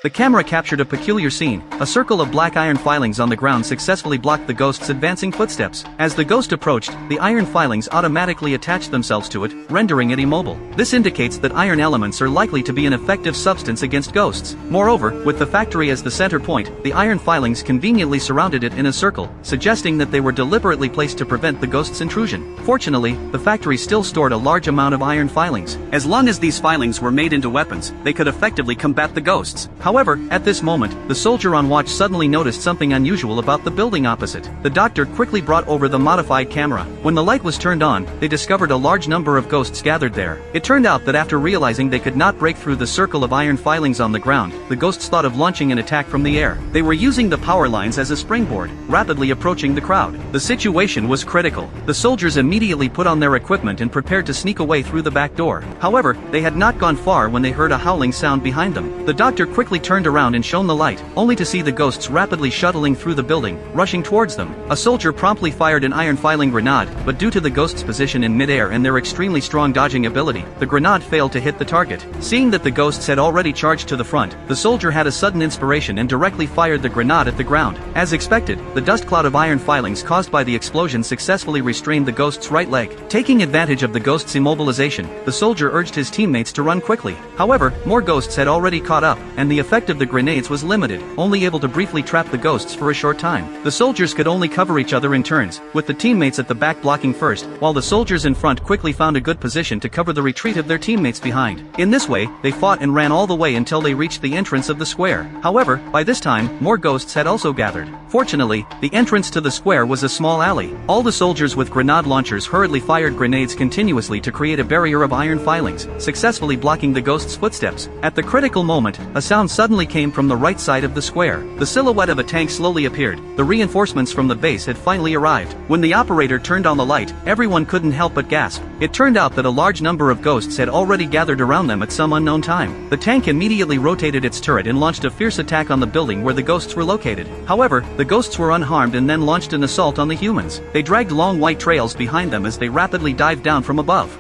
The camera captured a peculiar scene. A circle of black iron filings on the ground successfully blocked the ghost's advancing footsteps. As the ghost approached, the iron filings automatically attached themselves to it, rendering it immobile. This indicates that iron elements are likely to be an effective substance against ghosts. Moreover, with the factory as the center point, the iron filings conveniently surrounded it in a circle, suggesting that they were deliberately placed to prevent the ghost's intrusion. Fortunately, the factory still stored a large amount of iron filings. As long as these filings were made into weapons, they could effectively combat the ghosts. However, at this moment, the soldier on watch suddenly noticed something unusual about the building opposite. The doctor quickly brought over the modified camera. When the light was turned on, they discovered a large number of ghosts gathered there. It turned out that after realizing they could not break through the circle of iron filings on the ground, the ghosts thought of launching an attack from the air. They were using the power lines as a springboard, rapidly approaching the crowd. The situation was critical. The soldiers immediately put on their equipment and prepared to sneak away through the back door. However, they had not gone far when they heard a howling sound behind them. The doctor quickly turned around and shone the light, only to see the ghosts rapidly shuttling through the building, rushing towards them. A soldier promptly fired an iron filing grenade, but due to the ghosts' position in midair and their extremely strong dodging ability, the grenade failed to hit the target. Seeing that the ghosts had already charged to the front, the soldier had a sudden inspiration and directly fired the grenade at the ground. As expected, the dust cloud of iron filings caused by the explosion successfully restrained the ghost's right leg. Taking advantage of the ghost's immobilization, the soldier urged his teammates to run quickly. However, more ghosts had already caught up, and the effect of the grenades was limited, only able to briefly trap the ghosts for a short time. The soldiers could only cover each other in turns, with the teammates at the back blocking first, while the soldiers in front quickly found a good position to cover the retreat of their teammates behind. In this way, they fought and ran all the way until they reached the entrance of the square. However, by this time, more ghosts had also gathered. Fortunately, the entrance to the square was a small alley. All the soldiers with grenade launchers hurriedly fired grenades continuously to create a barrier of iron filings, successfully blocking the ghost's footsteps. At the critical moment, a sound suddenly came from the right side of the square. The silhouette of a tank slowly appeared. The reinforcements from the base had finally arrived. When the operator turned on the light, everyone couldn't help but gasp. It turned out that a large number of ghosts had already gathered around them at some unknown time. The tank immediately rotated its turret and launched a fierce attack on the building where the ghosts were located. However, the ghosts were unharmed and then launched an assault on the humans. They dragged long white trails behind them as they rapidly dived down from above.